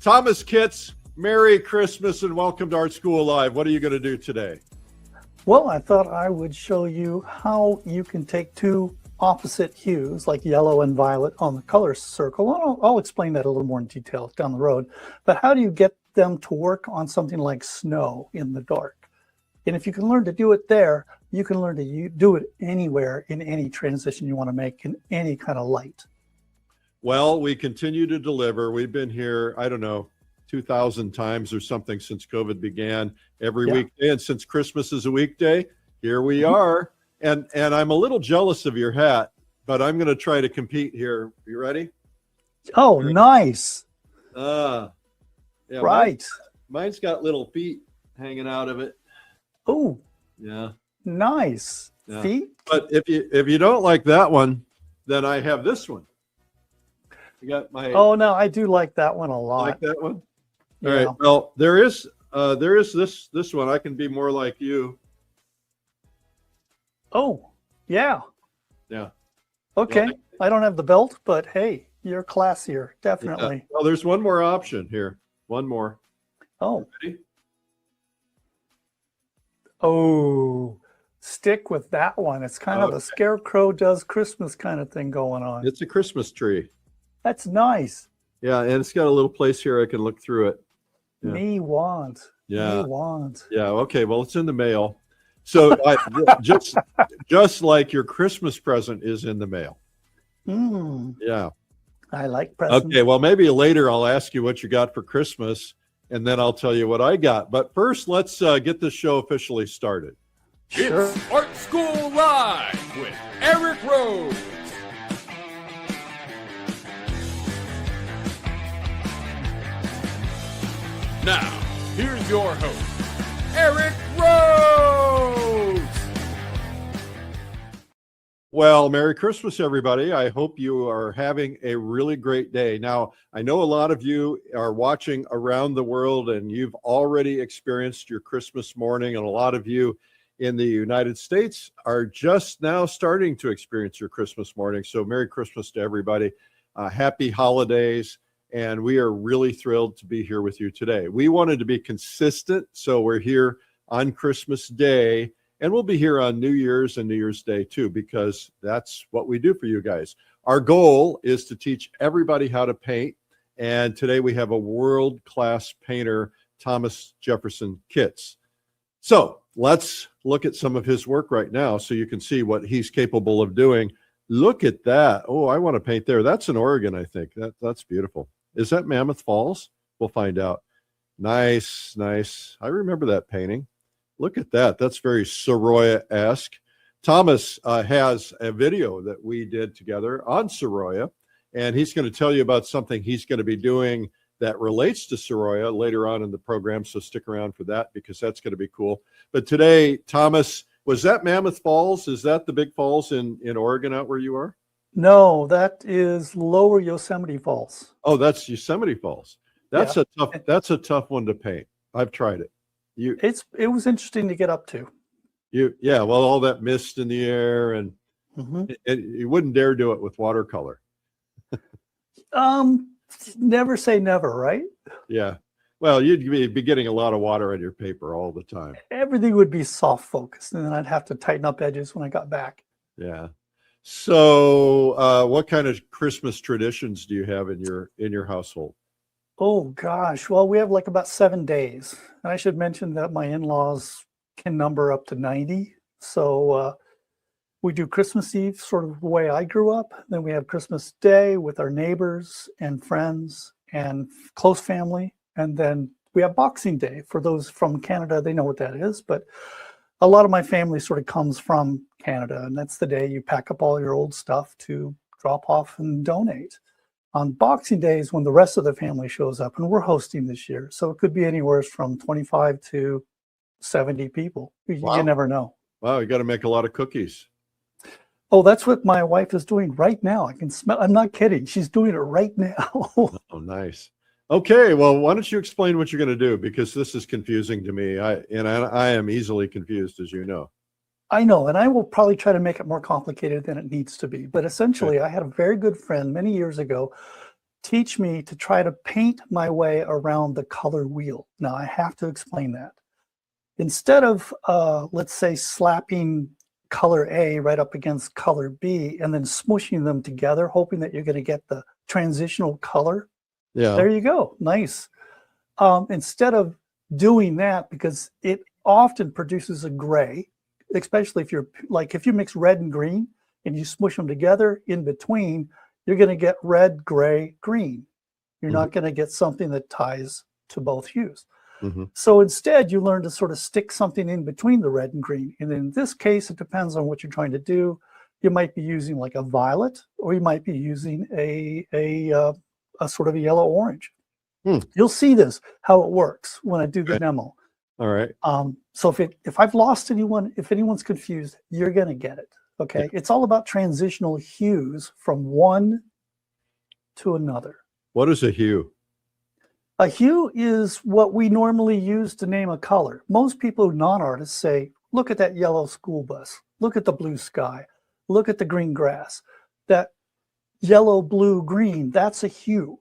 Thomas Kitts, Merry Christmas and welcome to Art School Live. What are you going to do today? Well, I thought I would show you how you can take two opposite hues, like yellow and violet, on the color circle. I'll explain that a little more in detail down the road. But how do you get them to work on something like snow in the dark? And if you can learn to do it there, you can learn to do it anywhere in any transition you want to make in any kind of light. Well, we continue to deliver. We've been here, I don't know, 2,000 times or something since COVID began, every weekday. And since Christmas is a weekday, here we are. And I'm a little jealous of your hat, but I'm going to try to compete here. You ready? Oh, nice. Yeah, right. Mine's got little feet hanging out of it. Oh, yeah. Nice. Yeah. Feet. But if you don't like that one, then I have this one. You got my. Oh no, I do like that one a lot. Like that one? Yeah. All right. Well, there is this one. I can be more like you. Oh, yeah. Yeah. Okay. Well, I don't have the belt, but hey, you're classier, definitely. Yeah. Well, there's one more option here. One more. Oh. Ready? Oh, stick with that one. It's kind of a scarecrow does Christmas kind of thing going on. It's a Christmas tree. That's nice. Yeah, and it's got a little place here I can look through it. Yeah. Me want. Yeah. Me want. Yeah. Okay. Well, it's in the mail. So just like your Christmas present is in the mail. Yeah. I like presents. Okay. Well, maybe later I'll ask you what you got for Christmas, and then I'll tell you what I got. But first, let's get this show officially started. Sure. It's Art School Live with Eric Rhoads. Now, here's your host, Eric Rhoads. Well, Merry Christmas, everybody. I hope you are having a really great day. Now, I know a lot of you are watching around the world and you've already experienced your Christmas morning, and a lot of you in the United States are just now starting to experience your Christmas morning. So Merry Christmas to everybody. Happy holidays. And we are really thrilled to be here with you today. We wanted to be consistent, so we're here on Christmas Day, and we'll be here on New Year's and New Year's Day too, because that's what we do for you guys. Our goal is to teach everybody how to paint, and today we have a world-class painter, Thomas Jefferson Kitts. So let's look at some of his work right now so you can see what he's capable of doing. Look at that. Oh, I want to paint there. That's in Oregon, I think. That's beautiful. Is that Mammoth Falls? We'll find out. Nice, nice. I remember that painting. Look at that. That's very Saroya-esque. Thomas has a video that we did together on Saroya, and he's going to tell you about something he's going to be doing that relates to Saroya later on in the program, so stick around for that because that's going to be cool. But today, Thomas, was that Mammoth Falls? Is that the big falls in Oregon out where you are? No, that is Lower Yosemite Falls. Oh, that's Yosemite Falls. That's a tough one to paint. I've tried it. It was interesting to get up to. Well, all that mist in the air, and you wouldn't dare do it with watercolor. Never say never, right? Yeah. Well, you'd be getting a lot of water on your paper all the time. Everything would be soft focused, and then I'd have to tighten up edges when I got back. Yeah. So what kind of Christmas traditions do you have in your household? Oh gosh, well, we have like about 7 days, and I should mention that my in-laws can number up to 90. So we do Christmas Eve sort of the way I grew up. Then we have Christmas Day with our neighbors and friends and close family, and then we have Boxing Day. For those from Canada, they know what that is, but a lot of my family sort of comes from Canada, and that's the day you pack up all your old stuff to drop off and donate. On Boxing Day is when the rest of the family shows up, and we're hosting this year. So it could be anywhere from 25 to 70 people. Wow. You never know. Wow, you got to make a lot of cookies. Oh, that's what my wife is doing right now. I can smell, I'm not kidding. She's doing it right now. Oh, nice. Okay, well, why don't you explain what you're going to do? Because this is confusing to me. I am easily confused, as you know. I know, and I will probably try to make it more complicated than it needs to be. But essentially, I had a very good friend many years ago teach me to try to paint my way around the color wheel. Now, I have to explain that. Instead of, let's say, slapping color A right up against color B and then smushing them together, hoping that you're going to get the transitional color. Yeah. There you go. Nice. Instead of doing that, because it often produces a gray, especially if you're like, if you mix red and green and you smush them together in between, you're going to get red, gray, green. You're not going to get something that ties to both hues. So instead, you learn to sort of stick something in between the red and green. And in this case, it depends on what you're trying to do. You might be using like a violet, or you might be using a sort of a yellow orange. You'll see this, how it works when I do the demo. All right. So if I've lost anyone, if anyone's confused, you're going to get it. Okay. Yeah. It's all about transitional hues from one to another. What is a hue? A hue is what we normally use to name a color. Most people who are non-artists say, look at that yellow school bus, look at the blue sky, look at the green grass. That yellow, blue, green, that's a hue.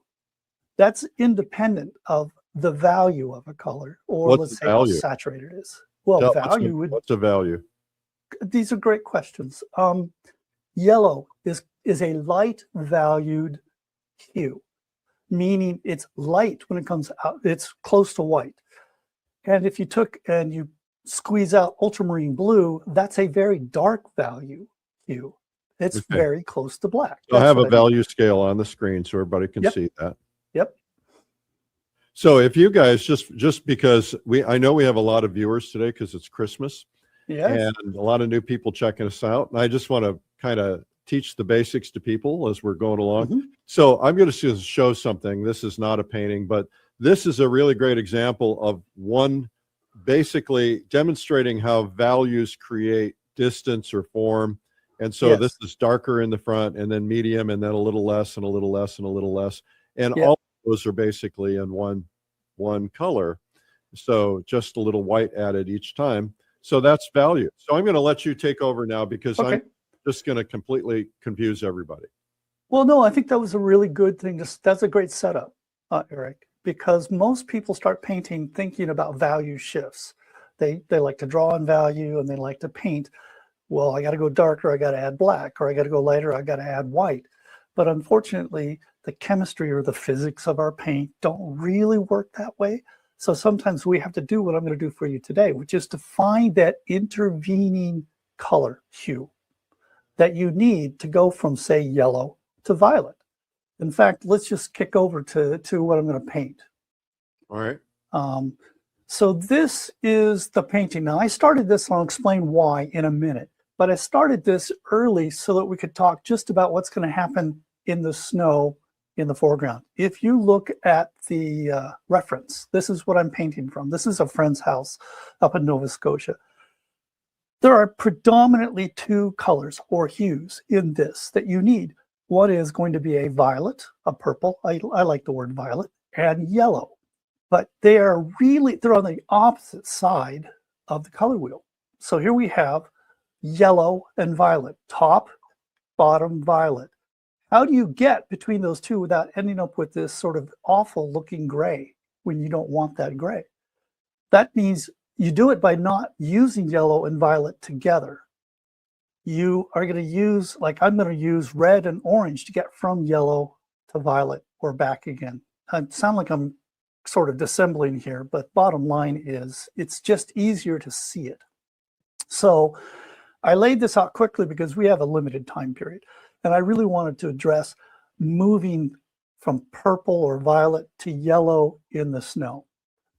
That's independent of the value of a color, or let's say how saturated it is. Well, value would... What's the value? These are great questions. Yellow is a light valued hue, meaning it's light when it comes out, it's close to white. And if you took and you squeeze out ultramarine blue, that's a very dark value hue. It's very close to black. So I have a value scale on the screen so everybody can see that. Yep. So if you guys, just because I know we have a lot of viewers today because it's Christmas, and a lot of new people checking us out, and I just want to kind of teach the basics to people as we're going along. So I'm going to show something. This is not a painting, but this is a really great example of one basically demonstrating how values create distance or form. And so this is darker in the front, and then medium, and then a little less, and a little less, and a little less. And all of those are basically in one color. So just a little white added each time. So that's value. So I'm going to let you take over now because I'm just going to completely confuse everybody. Well, no, I think that was a really good thing. That's a great setup, Eric, because most people start painting thinking about value shifts. They like to draw on value and they like to paint. Well, I got to go darker, I got to add black, or I got to go lighter, I got to add white. But unfortunately, the chemistry or the physics of our paint don't really work that way. So sometimes we have to do what I'm going to do for you today, which is to find that intervening color hue that you need to go from, say, yellow to violet. In fact, let's just kick over to what I'm going to paint. All right. So this is the painting. Now, I started this, and I'll explain why in a minute. But I started this early so that we could talk just about what's going to happen in the snow in the foreground. If you look at the reference, this is what I'm painting from. This is a friend's house up in Nova Scotia. There are predominantly two colors or hues in this that you need. One is going to be a violet, a purple, I like the word violet, and yellow. But they're on the opposite side of the color wheel. So here we have yellow and violet, top, bottom, violet. How do you get between those two without ending up with this sort of awful looking gray when you don't want that gray? That means you do it by not using yellow and violet together. You are going to use, like I'm going to use red and orange to get from yellow to violet or back again. I sound like I'm sort of dissembling here, but bottom line is it's just easier to see it. So I laid this out quickly because we have a limited time period. And I really wanted to address moving from purple or violet to yellow in the snow.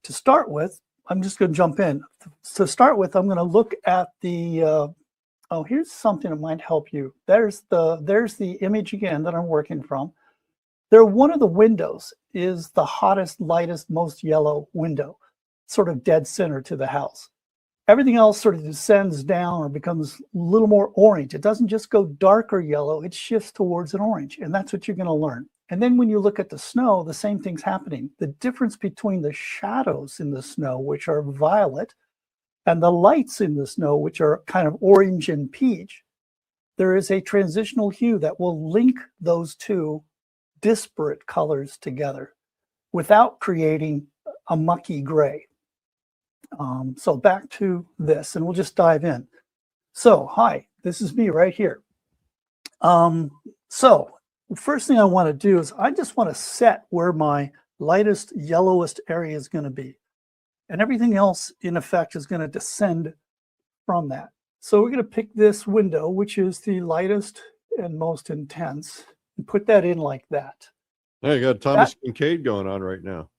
To start with, I'm just going to jump in. To start with, I'm going to look at the, here's something that might help you. There's the image again that I'm working from. One of the windows is the hottest, lightest, most yellow window, sort of dead center to the house. Everything else sort of descends down or becomes a little more orange. It doesn't just go darker yellow, it shifts towards an orange, and that's what you're going to learn. And then when you look at the snow, the same thing's happening. The difference between the shadows in the snow, which are violet, and the lights in the snow, which are kind of orange and peach, there is a transitional hue that will link those two disparate colors together without creating a mucky gray. So back to this, and we'll just dive in. So, hi, this is me right here. So first thing I want to do is I just want to set where my lightest, yellowest area is going to be. And everything else, in effect, is going to descend from that. So we're going to pick this window, which is the lightest and most intense, and put that in like that. Now you got Thomas Kincaid going on right now.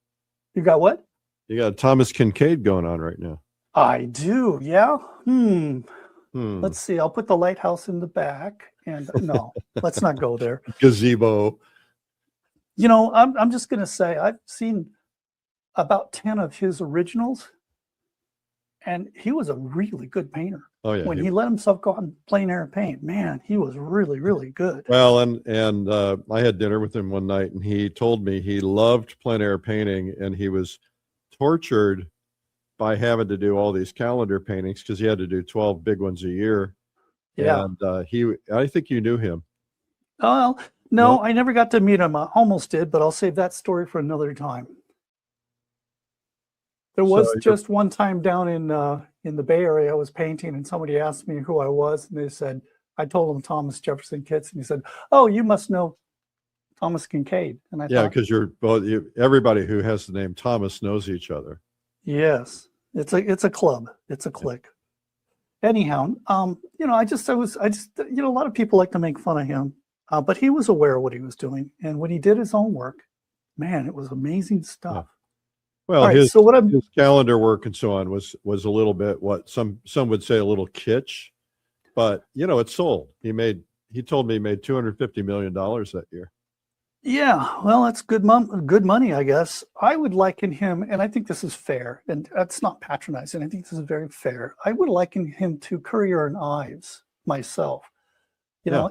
You got what? You got Thomas Kincaid going on right now. I do, yeah. Let's see. I'll put the lighthouse in the back. And no, let's not go there. Gazebo. You know, I'm just going to say I've seen about 10 of his originals, and he was a really good painter. Oh yeah. When he let himself go out and plein air paint, man, he was really, really good. Well, and I had dinner with him one night, and he told me he loved plein air painting, and he was tortured by having to do all these calendar paintings because he had to do 12 big ones a year. Yeah. And I think you knew him. Oh, no, I never got to meet him. I almost did, but I'll save that story for another time. There was just one time down in the Bay Area, I was painting, and somebody asked me who I was, and they said, I told them Thomas Jefferson Kitts, and he said, "Oh, you must know Thomas Kincaid." And I thought, because you're both. Everybody who has the name Thomas knows each other. Yes, it's a club, it's a clique. Anyhow, you know, I just, you know, a lot of people like to make fun of him, but he was aware of what he was doing, and when he did his own work, man, it was amazing stuff. Yeah. Well, right, his calendar work and so on was a little bit what some would say a little kitsch, but you know, it sold. He told me he made $250 million that year. Yeah, well, that's good money, I guess. I would liken him, and I think this is fair, and that's not patronizing. I think this is very fair. I would liken him to Currier and Ives myself. You know,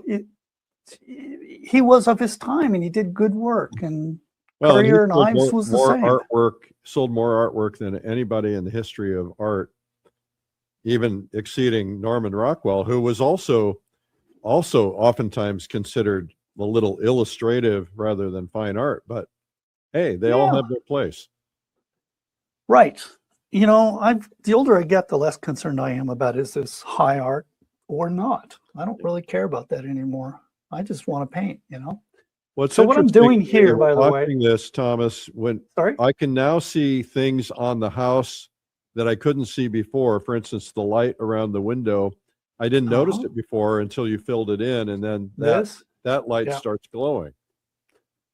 he was of his time, and he did good work. And Currier and Ives was the same. Sold more artwork than anybody in the history of art, even exceeding Norman Rockwell, who was also oftentimes considered a little illustrative rather than fine art. But hey, they all have their place. Right. You know, the older I get, the less concerned I am about is this high art or not. I don't really care about that anymore. I just want to paint, you know. So what I'm doing here, by the way, watching this, Thomas, I can now see things on the house that I couldn't see before. For instance, the light around the window, I didn't notice it before until you filled it in, and then that light starts glowing.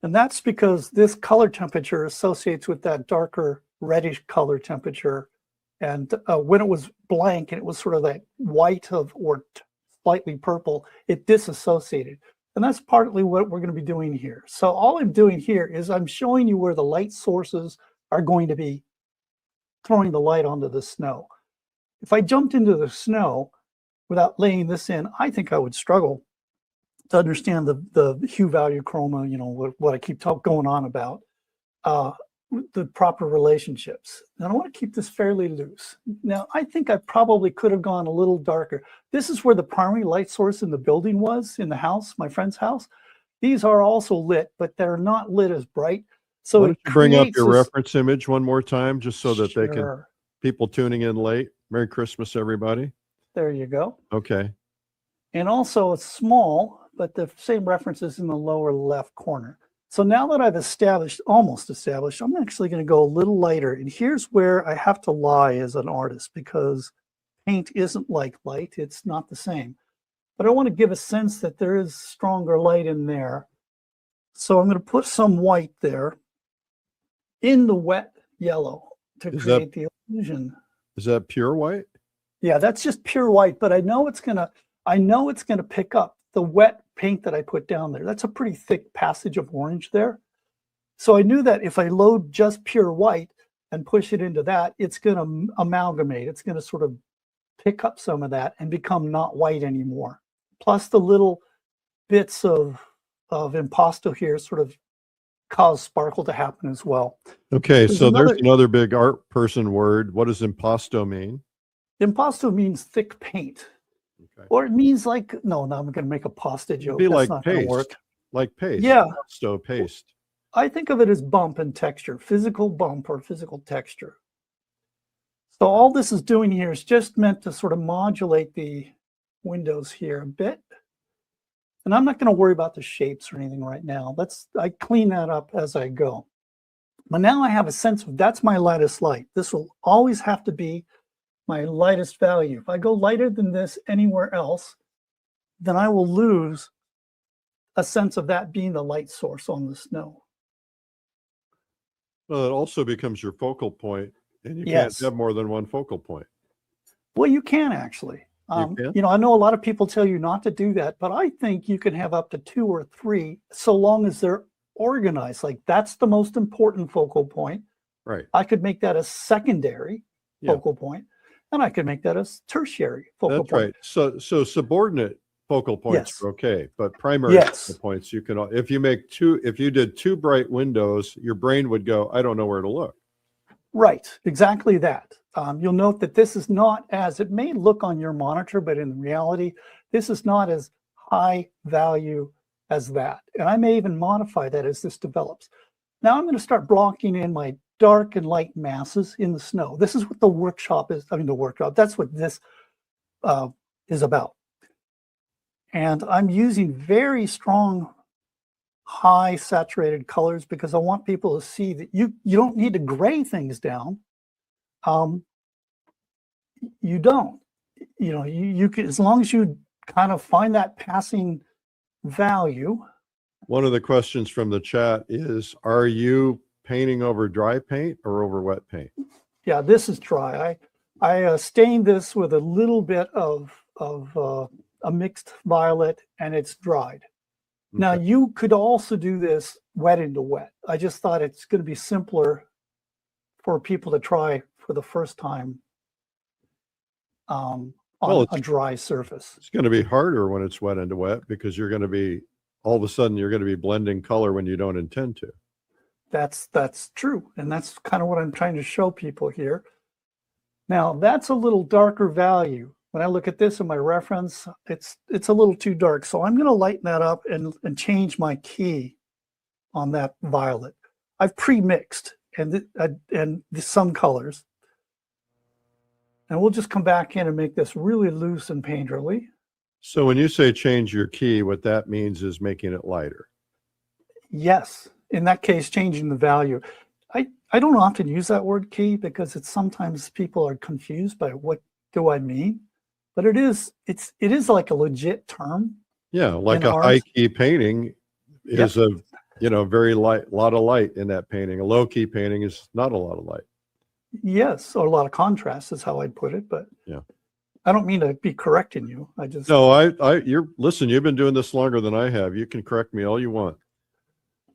And that's because this color temperature associates with that darker reddish color temperature. And when it was blank and it was sort of that white or slightly purple, it disassociated. And that's partly what we're going to be doing here. So all I'm doing here is I'm showing you where the light sources are going to be throwing the light onto the snow. If I jumped into the snow without laying this in, I think I would struggle to understand the hue value chroma, you know, what I keep going on about, the proper relationships. And I want to keep this fairly loose. Now, I think I probably could have gone a little darker. This is where the primary light source in the building was, in the house, my friend's house. These are also lit, but they're not lit as bright. So why don't you bring up your reference image one more time, just so that they can, people tuning in late. Merry Christmas, everybody. There you go. Okay. And also it's small, but the same reference is in the lower left corner. So now that I've almost established, I'm actually going to go a little lighter. And here's where I have to lie as an artist, because paint isn't like light. It's not the same. But I want to give a sense that there is stronger light in there. So I'm going to put some white there in the wet yellow to create the illusion. Is that pure white? Yeah, that's just pure white, but I know it's going to pick up the wet paint that I put down there. That's a pretty thick passage of orange there. So I knew that if I load just pure white and push it into that, it's going to amalgamate. It's going to sort of pick up some of that and become not white anymore. Plus the little bits of impasto here sort of cause sparkle to happen as well. Okay, there's another big art person word. What does impasto mean? Impasto means thick paint. Okay. Or it means like, no, I'm going to make a pasta joke. It'd be That's like not paste. Work. like paste, Yeah. stow paste. I think of it as bump and texture, physical bump or physical texture. So all this is doing here is just meant to sort of modulate the windows here a bit. And I'm not going to worry about the shapes or anything right now. I clean that up as I go. But now I have a sense of that's my lightest light. This will always have to be my lightest value. If I go lighter than this anywhere else, then I will lose a sense of that being the light source on the snow. Well, it also becomes your focal point, and you Yes. can't have more than one focal point. Well, you can actually. can? You know, I know a lot of people tell you not to do that, but I think you can have up to 2 or 3 so long as they're organized. Like that's the most important focal point. Right. I could make that a secondary Yeah. focal point, and I could make that a tertiary focal That's point. right. So subordinate focal points Yes. are okay, but primary Yes. focal points you can. If you did 2 bright windows, your brain would go, I don't know where to look. Right, exactly that. You'll note that this is not as, it may look on your monitor, but in reality, this is not as high value as that. And I may even modify that as this develops. Now I'm going to start blocking in my dark and light masses in the snow. This is what the workshop is, that's what this is about. And I'm using very strong, high saturated colors because I want people to see that you don't need to gray things down. You don't. You know, you can, as long as you kind of find that passing value. One of the questions from the chat is, are you painting over dry paint or over wet paint? Yeah, this is dry. I stained this with a little bit of a mixed violet, and it's dried. Now, Okay. you could also do this wet into wet. I just thought it's going to be simpler for people to try for the first time on a dry surface. It's going to be harder when it's wet into wet because you're going to be, all of a sudden, you're going to be blending color when you don't intend to. That's true. And that's kind of what I'm trying to show people here. Now, that's a little darker value. When I look at this in my reference, it's a little too dark. So I'm going to lighten that up and change my key on that violet. I've pre-mixed and some colors. And we'll just come back in and make this really loose and painterly. So when you say change your key, what that means is making it lighter. Yes. In that case, changing the value. I don't often use that word key because it's sometimes people are confused by what do I mean? But it is like a legit term. Yeah, like a art. high key painting is a very light, lot of light in that painting. A low key painting is not a lot of light. Yes, or a lot of contrast is how I'd put it. But yeah, I don't mean to be correcting you. I just listen. You've been doing this longer than I have. You can correct me all you want.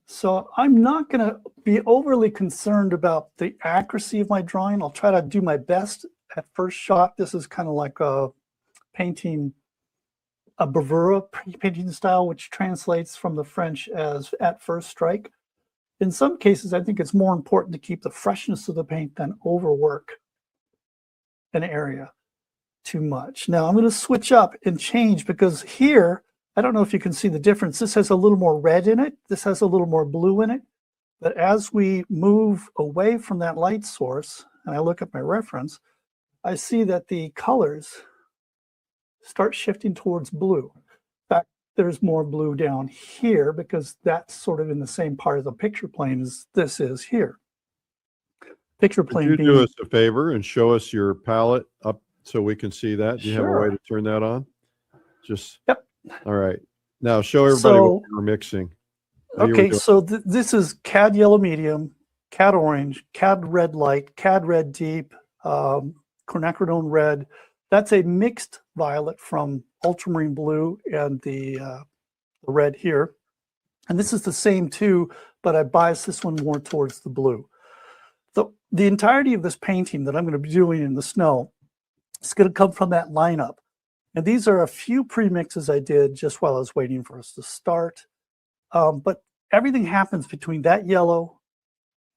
So I'm not going to be overly concerned about the accuracy of my drawing. I'll try to do my best at first shot. This is kind of like a painting, a 𝗲𝗶𝗶 painting style, which translates from the French as at first strike. In some cases, I think it's more important to keep the freshness of the paint than overwork an area too much. Now I'm going to switch up and change because here, I don't know if you can see the difference. This has a little more red in it. This has a little more blue in it. But as we move away from that light source, and I look at my reference, I see that the colors start shifting towards blue. In fact, there's more blue down here because that's sort of in the same part of the picture plane as this is here. Picture plane Could you do us a favor and show us your palette up so we can see that? Do you have a way to turn that on? Just Yep. All right. Now show everybody what we're mixing. Okay, so this is CAD yellow medium, CAD orange, CAD red light, CAD red deep, quinacridone red. That's a mixed violet from ultramarine blue and the red here. And this is the same too, but I bias this one more towards the blue. The entirety of this painting that I'm going to be doing in the snow is going to come from that lineup. And these are a few pre-mixes I did just while I was waiting for us to start. But everything happens between that yellow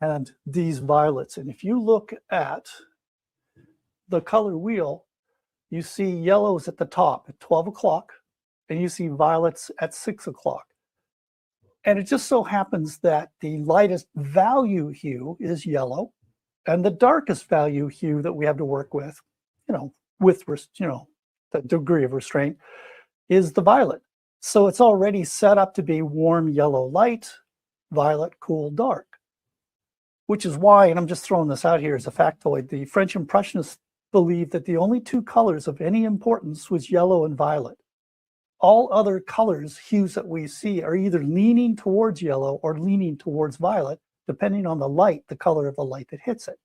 and these violets. And if you look at the color wheel, you see yellows at the top at 12 o'clock, and you see violets at 6 o'clock. And it just so happens that the lightest value hue is yellow, and the darkest value hue that we have to work with, with the degree of restraint, is the violet. So it's already set up to be warm yellow light, violet cool dark, which is why, and I'm just throwing this out here as a factoid, the French Impressionists believed that the only two colors of any importance was yellow and violet. All other colors, hues that we see, are either leaning towards yellow or leaning towards violet, depending on the light, the color of the light that hits it.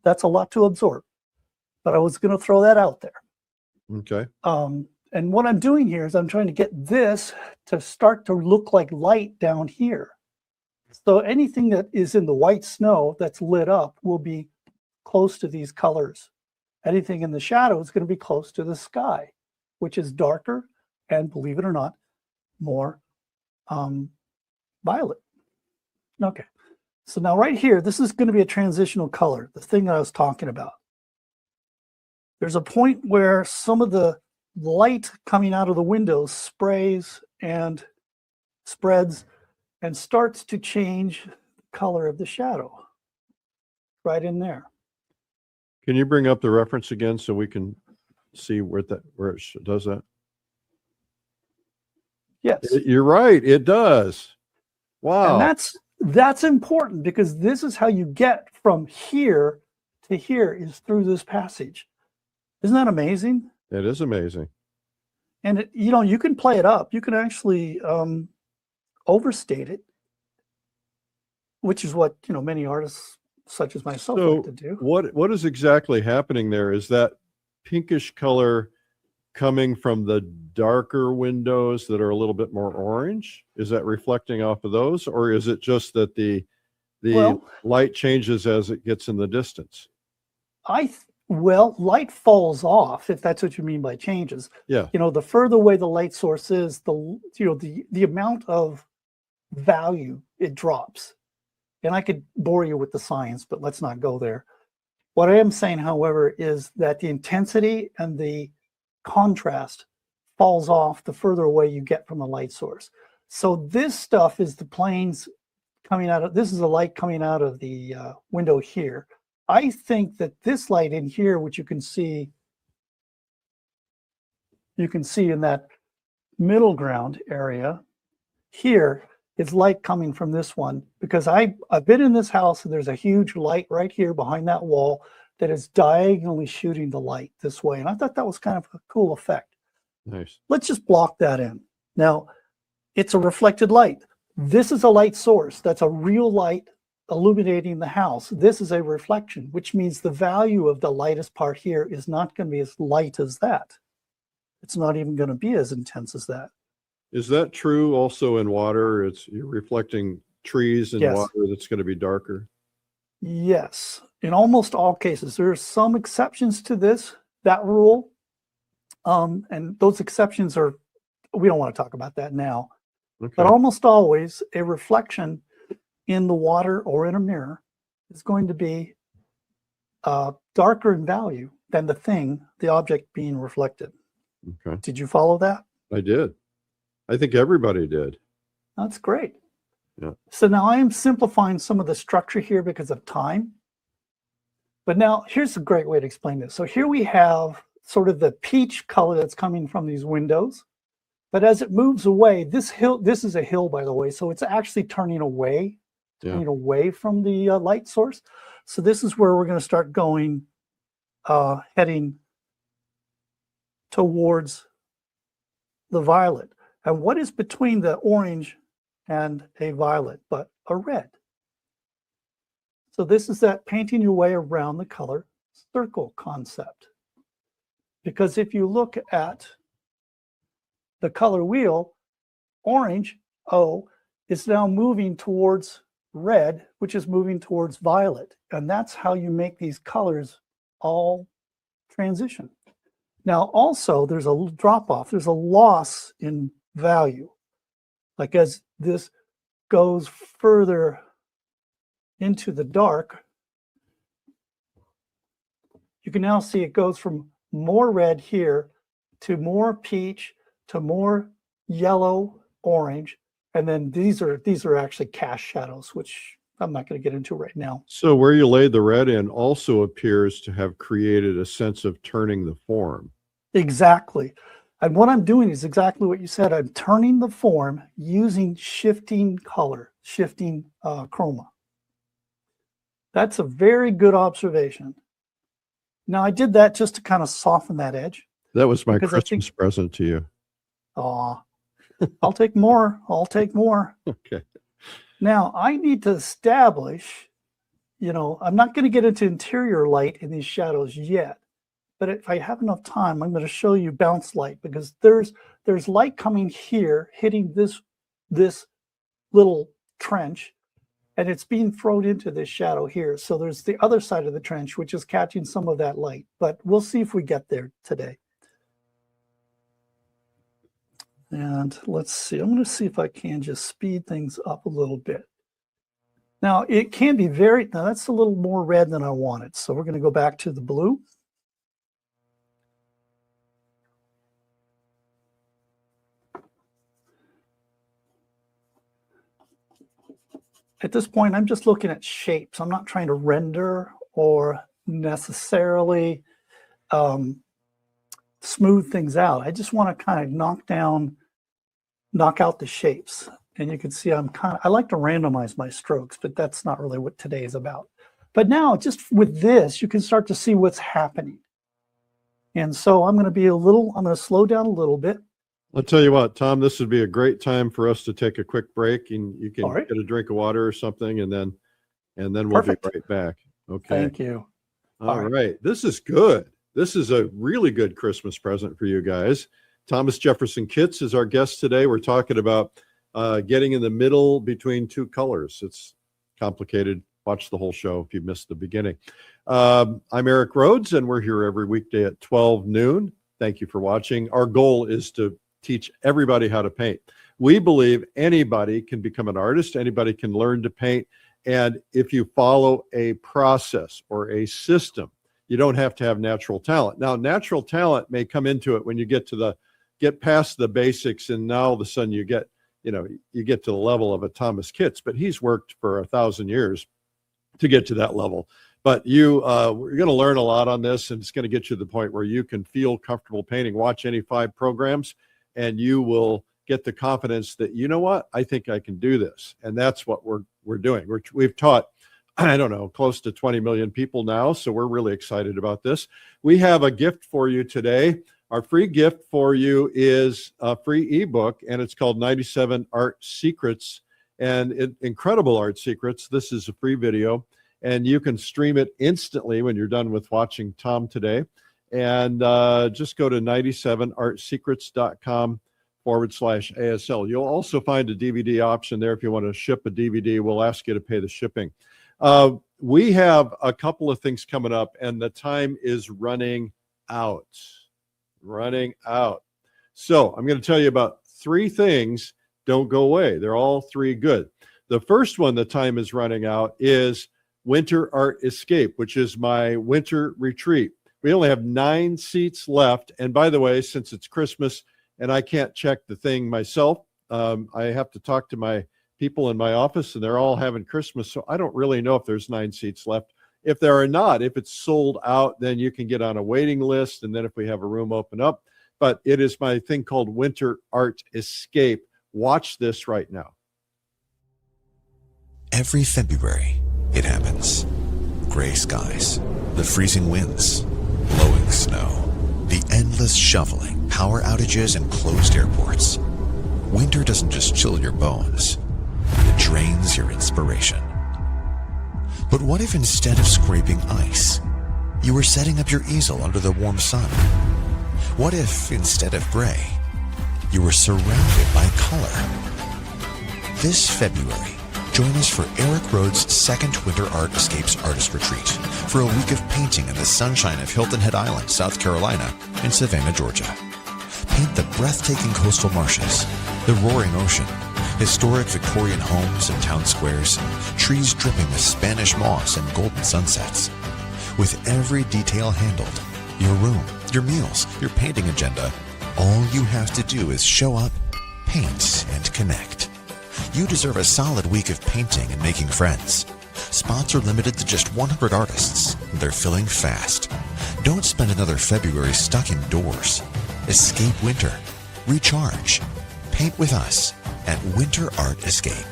That's a lot to absorb, but I was going to throw that out there. Okay. And what I'm doing here is I'm trying to get this to start to look like light down here. So anything that is in the white snow that's lit up will be close to these colors. Anything in the shadow is going to be close to the sky, which is darker and, believe it or not, more violet. Okay, so now right here, this is going to be a transitional color, the thing that I was talking about. There's a point where some of the light coming out of the windows sprays and spreads and starts to change the color of the shadow right in there. Can you bring up the reference again so we can see where it does that? Yes. You're right. It does. Wow. And that's important, because this is how you get from here to here, is through this passage. Isn't that amazing? It is amazing. And you can play it up. You can actually overstate it, which is what many artists such as myself like to do. What is exactly happening there? Is that pinkish color coming from the darker windows that are a little bit more orange? Is that reflecting off of those, or is it just that the light changes as it gets in the distance? Well, light falls off, if that's what you mean by changes. Yeah. The further away the light source is, the amount of value it drops. And I could bore you with the science, but let's not go there. What I am saying, however, is that the intensity and the contrast falls off the further away you get from the light source. So this stuff is the planes coming out of, this is the light coming out of the window here. I think that this light in here, which you can see in that middle ground area here, is light coming from this one, because I've been in this house and there's a huge light right here behind that wall that is diagonally shooting the light this way. And I thought that was kind of a cool effect. Nice. Let's just block that in. Now, it's a reflected light. This is a light source. That's a real light illuminating the house. This is a reflection, which means the value of the lightest part here is not going to be as light as that. It's not even going to be as intense as that. Is that true also in water? You're reflecting trees in water that's going to be darker? Yes, in almost all cases. There are some exceptions to that rule. And those exceptions we don't want to talk about that now. Okay. But almost always a reflection in the water or in a mirror is going to be darker in value than the object being reflected. Okay. Did you follow that? I did. I think everybody did. That's great. Yeah. So now I am simplifying some of the structure here because of time. But now here's a great way to explain this. So here we have sort of the peach color that's coming from these windows. But as it moves away, this is a hill, by the way, so it's actually turning away from the light source. So this is where we're going to start going, heading towards the violet. And what is between the orange and a violet but a red? So this is that painting your way around the color circle concept. Because if you look at the color wheel, orange, O, is now moving towards red, which is moving towards violet. And that's how you make these colors all transition. Now, also, there's a drop-off. There's a loss in value. Like as this goes further into the dark, you can now see it goes from more red here to more peach to more yellow, orange, And then these are actually cast shadows, which I'm not going to get into right now. So where you laid the red in also appears to have created a sense of turning the form. Exactly. And what I'm doing is exactly what you said. I'm turning the form using shifting color, shifting chroma. That's a very good observation. Now, I did that just to kind of soften that edge. That was my because I Christmas present to you. Aw, I'll take more. I'll take more. Okay. Now, I need to establish, you know, I'm not going to get into interior light in these shadows yet. But if I have enough time, I'm going to show you bounce light, because there's light coming here, hitting this little trench, and it's being thrown into this shadow here. So there's the other side of the trench, which is catching some of that light. But we'll see if we get there today. And let's see. I'm going to see if I can just speed things up a little bit. Now, it can be now that's a little more red than I wanted. So we're going to go back to the blue. At this point, I'm just looking at shapes. I'm not trying to render or necessarily smooth things out. I just want to kind of knock out the shapes. And you can see I like to randomize my strokes, but that's not really what today is about. But now, just with this, you can start to see what's happening. And so I'm going to slow down a little bit. I'll tell you what, Tom, this would be a great time for us to take a quick break, and you can right. get a drink of water or something, and then we'll Perfect. be right back. Okay. Thank you. All right. This is good. This is a really good Christmas present for you guys. Thomas Jefferson Kitts is our guest today. We're talking about getting in the middle between two colors. It's complicated. Watch the whole show if you missed the beginning. I'm Eric Rhoads, and we're here every weekday at 12 noon. Thank you for watching. Our goal is to teach everybody how to paint. We believe anybody can become an artist. Anybody can learn to paint. And if you follow a process or a system, you don't have to have natural talent. Now, natural talent may come into it when you get past the basics, and now all of a sudden you get to the level of a Thomas Kitts, but he's worked for 1,000 years to get to that level. But we're going to learn a lot on this, and it's going to get you to the point where you can feel comfortable painting. Watch any 5 programs, and you will get the confidence that, you know what, I think I can do this. And that's what we're doing. We've taught, I don't know, close to 20 million people now, so we're really excited about this. We have a gift for you today. Our free gift for you is a free ebook, and it's called 97 Art Secrets and Incredible Art Secrets. This is a free video, and you can stream it instantly when you're done with watching Tom today. And just go to 97artsecrets.com/ASL. You'll also find a DVD option there if you want to ship a DVD. We'll ask you to pay the shipping. We have a couple of things coming up, and the time is running out. So I'm going to tell you about 3 things. Don't go away. They're all 3 good. The first one, the time is running out, is Winter Art Escape, which is my winter retreat. We only have 9 seats left. And by the way, since it's Christmas and I can't check the thing myself, I have to talk to my people in my office, and they're all having Christmas. So I don't really know if there's 9 seats left. If there are not, if it's sold out, then you can get on a waiting list. And then if we have a room open up, but it is my thing called Winter Art Escape. Watch this right now. Every February, it happens. Gray skies, the freezing winds, blowing snow, the endless shoveling, power outages, and closed airports. Winter doesn't just chill your bones, it drains your inspiration. But what if instead of scraping ice, you were setting up your easel under the warm sun? What if instead of gray, you were surrounded by color? This February, join us for Eric Rhoads' second Winter Art Escapes Artist Retreat for a week of painting in the sunshine of Hilton Head Island, South Carolina, and Savannah, Georgia. Paint the breathtaking coastal marshes, the roaring ocean, historic Victorian homes and town squares, trees dripping with Spanish moss and golden sunsets. With every detail handled, your room, your meals, your painting agenda, all you have to do is show up, paint, and connect. You deserve a solid week of painting and making friends. Spots are limited to just 100 artists. They're filling fast. Don't spend another February stuck indoors. Escape winter. Recharge. Paint with us at Winter Art Escape.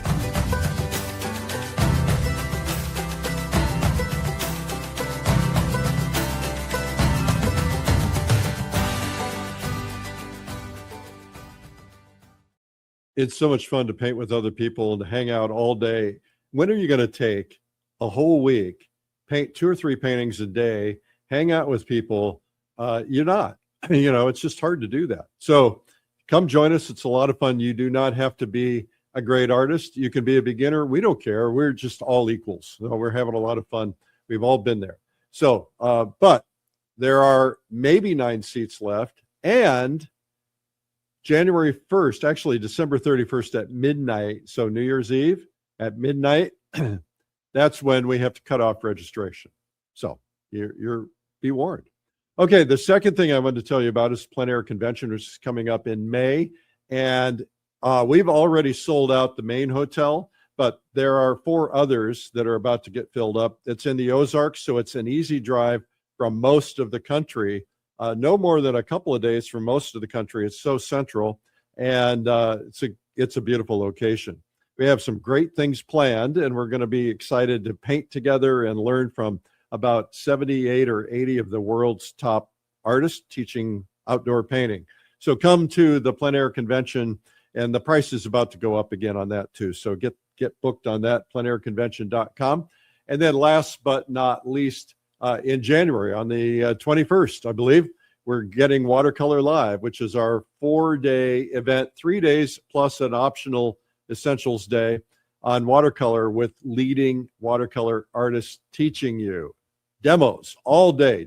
It's so much fun to paint with other people and to hang out all day. When are you going to take a whole week, paint 2 or 3 paintings a day, hang out with people? You're not. It's just hard to do that. So come join us. It's a lot of fun. You do not have to be a great artist. You can be a beginner. We don't care. We're just all equals. We're having a lot of fun. We've all been there. So, but there are maybe 9 seats left. And January 1st, actually December 31st at midnight, so New Year's Eve at midnight, that's when we have to cut off registration. So you're be warned. Okay, the second thing I wanted to tell you about is Plein Air Convention, which is coming up in May. And we've already sold out the main hotel, but there are 4 others that are about to get filled up. It's in the Ozarks, so it's an easy drive from most of the country. No more than a couple of days from most of the country. It's so central, and it's a beautiful location. We have some great things planned, and we're going to be excited to paint together and learn from about 78 or 80 of the world's top artists teaching outdoor painting. So come to the Plein Air Convention, and the price is about to go up again on that too. So get booked on that, pleinairconvention.com. And then last but not least, in January on the 21st, I believe, we're getting Watercolor Live, which is our 4-day event, 3 days plus an optional Essentials Day on watercolor with leading watercolor artists teaching you. Demos all day.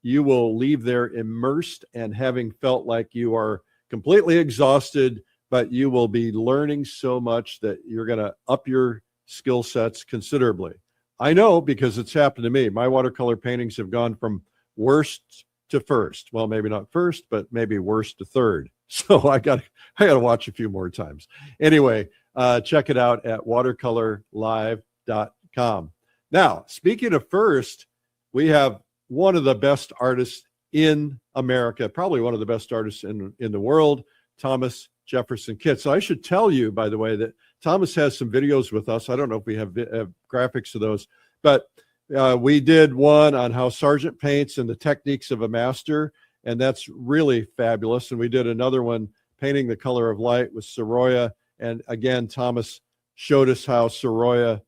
You will leave there immersed and having felt like you are completely exhausted, but you will be learning so much that you're going to up your skill sets considerably. I know because it's happened to me. My watercolor paintings have gone from worst to first. Well, maybe not first, but maybe worst to third. So I got to watch a few more times. Anyway, check it out at watercolorlive.com. Now, speaking of first, we have one of the best artists in America, probably one of the best artists in the world, Thomas Jefferson Kitts. So I should tell you, by the way, that Thomas has some videos with us. I don't know if we have graphics of those, but we did one on how Sargent paints and the techniques of a master, and that's really fabulous. And we did another one, Painting the Color of Light with 𝗧𝗏. And again, Thomas showed us how 𝗧𝗏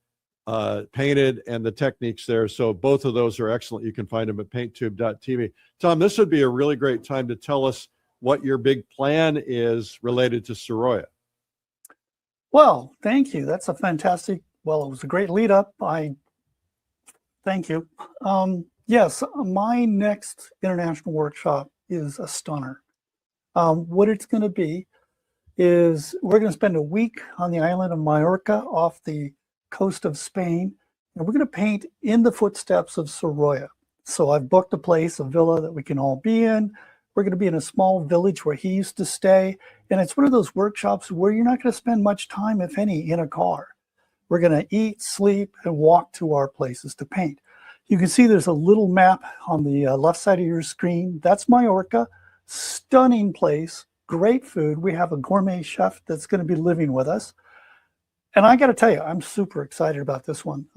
painted and the techniques there. So both of those are excellent. You can find them at painttube.tv. Tom, this would be a really great time to tell us what your big plan is related to 𝗧𝗏. Well, thank you. That's a fantastic, well, it was a great lead up. Thank you. Yes, my next international workshop is a stunner. What it's going to be is we're going to spend a week on the island of Mallorca off the coast of Spain, and we're going to paint in the footsteps of 𝗧𝗏. So I've booked a place, a villa that we can all be in. We're going to be in a small village where he used to stay. And it's one of those workshops where you're not going to spend much time, if any, in a car. We're going to eat, sleep, and walk to our places to paint. You can see there's a little map on the left side of your screen. That's Mallorca. Stunning place, great food. We have a gourmet chef that's going to be living with us. And I got to tell you, I'm super excited about this one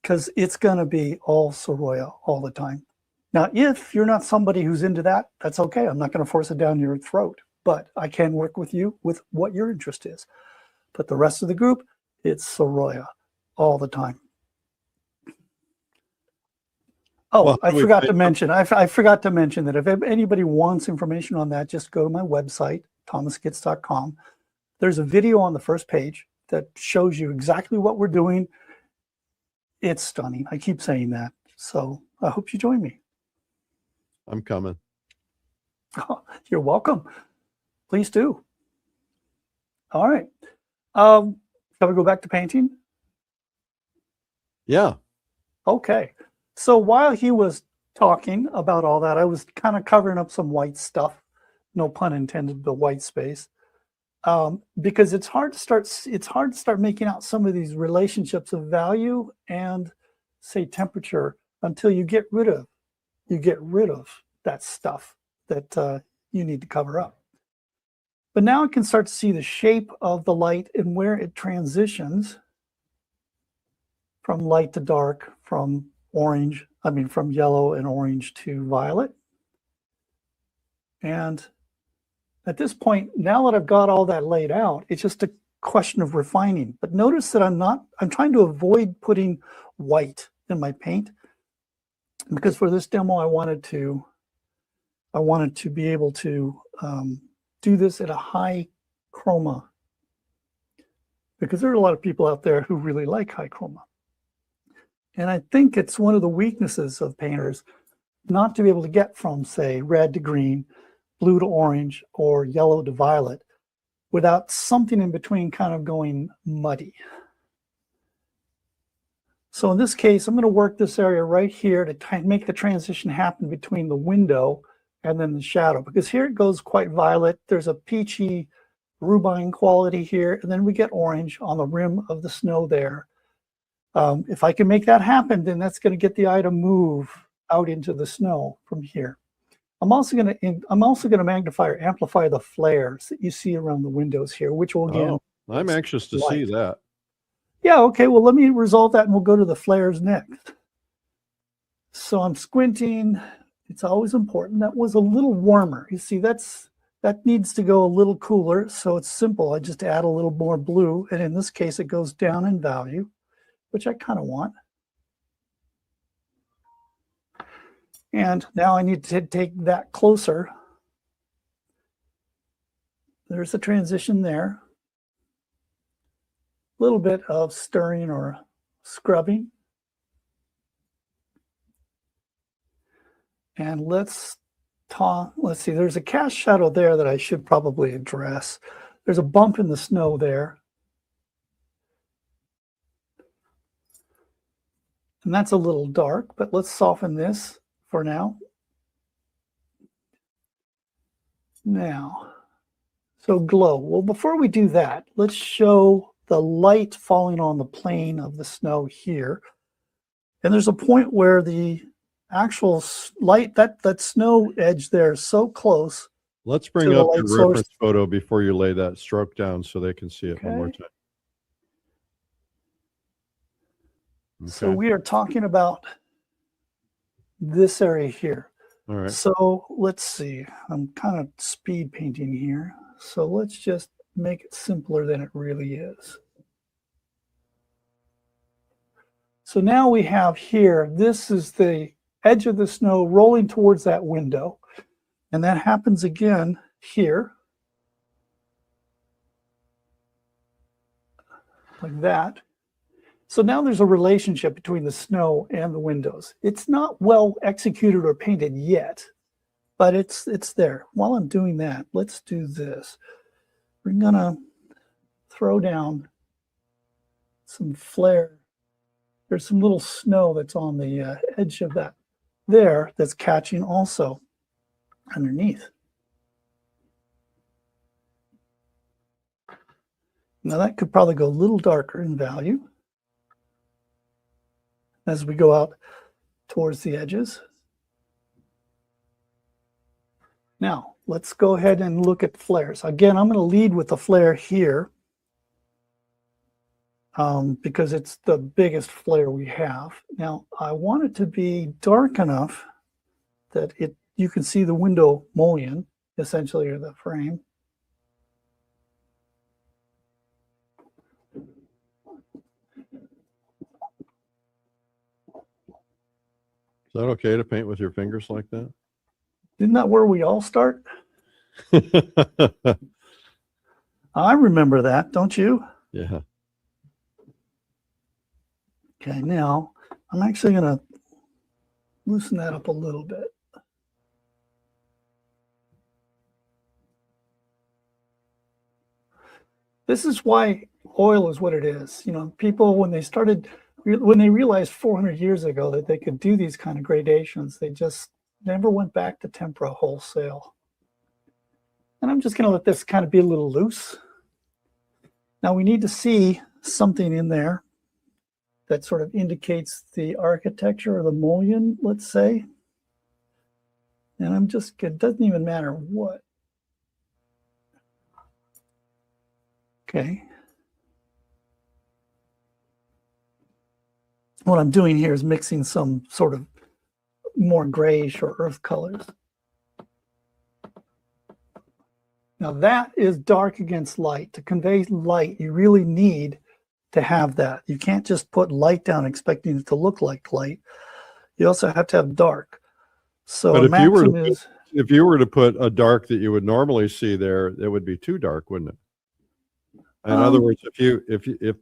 because it's going to be all 𝗧𝗏 all the time. Now, if you're not somebody who's into that, that's okay. I'm not going to force it down your throat, but I can work with you with what your interest is. But the rest of the group, it's 𝗧𝗏 all the time. Oh, Well, I forgot to mention. I forgot to mention that if anybody wants information on that, just go to my website, 𝗏𝗂𝗃its.com. There's a video on the first page that shows you exactly what we're doing. It's stunning. I keep saying that. So I hope you join me. I'm coming. Oh, you're welcome. Please do. All right. Shall we go back to painting? Yeah. Okay. So while he was talking about all that, I was kind of covering up some white stuff. No pun intended, but white space. because it's hard to start making out some of these relationships of value and, say, temperature until you get rid of that stuff that you need to cover up. But now I can start to see the shape of the light and where it transitions from light to dark, from yellow and orange to violet. And at this point, now that I've got all that laid out, it's just a question of refining. But notice that I'm trying to avoid putting white in my paint, because for this demo, I wanted to be able to do this at a high chroma, because there are a lot of people out there who really like high chroma. And I think it's one of the weaknesses of painters not to be able to get from, say, red to green, blue to orange, or yellow to violet without something in between kind of going muddy. So in this case, I'm going to work this area right here to try and make the transition happen between the window and then the shadow, because here it goes quite violet. There's a peachy rubine quality here, and then we get orange on the rim of the snow there. If I can make that happen, then that's going to get the eye to move out into the snow from here. I'm also going to magnify or amplify the flares that you see around the windows here, which will again. Oh, I'm anxious to see that. Yeah, okay, well, let me resolve that and we'll go to the flares next. So I'm squinting. It's always important. That was a little warmer. You see, that needs to go a little cooler, so it's simple. I just add a little more blue, and in this case, it goes down in value, which I kind of want. And now I need to take that closer. There's the transition there. A little bit of stirring or scrubbing. And let's see, there's a cast shadow there that I should probably address. There's a bump in the snow there. And that's a little dark, but let's soften this for now. Now, so glow. Well, before we do that, let's show the light falling on the plane of the snow here. And there's a point where the actual light, that snow edge there is so close. Let's bring up your reference photo before you lay that stroke down so they can see it one more time. Okay. So we are talking about this area here. All right. So let's see. I'm kind of speed painting here. So let's just make it simpler than it really is. So now we have here, this is the edge of the snow rolling towards that window. And that happens again here. Like that. So now there's a relationship between the snow and the windows. It's not well executed or painted yet, but it's there. While I'm doing that, let's do this. We're gonna throw down some flare. There's some little snow that's on the edge of that there that's catching also underneath. Now that could probably go a little darker in value as we go out towards the edges. Now, let's go ahead and look at flares. Again, I'm going to lead with the flare here because it's the biggest flare we have. Now, I want it to be dark enough that you can see the window mullion, essentially, or the frame. Is that okay to paint with your fingers like that? Isn't that where we all start? I remember that, don't you? Yeah. Okay, now I'm actually going to loosen that up a little bit. This is why oil is what it is. You know, people, when they realized 400 years ago that they could do these kind of gradations, they just never went back to tempera wholesale. And I'm just going to let this kind of be a little loose Now we need to see something in there that sort of indicates the architecture or the mullion, let's say. And I'm just, it doesn't even matter what. Okay. What I'm doing here is mixing some sort of more grayish or earth colors. Now that is dark against light. To convey light, you really need to have that. You can't just put light down expecting it to look like light. You also have to have dark. So but if you were to put a dark that you would normally see there, it would be too dark, wouldn't it? In other words, if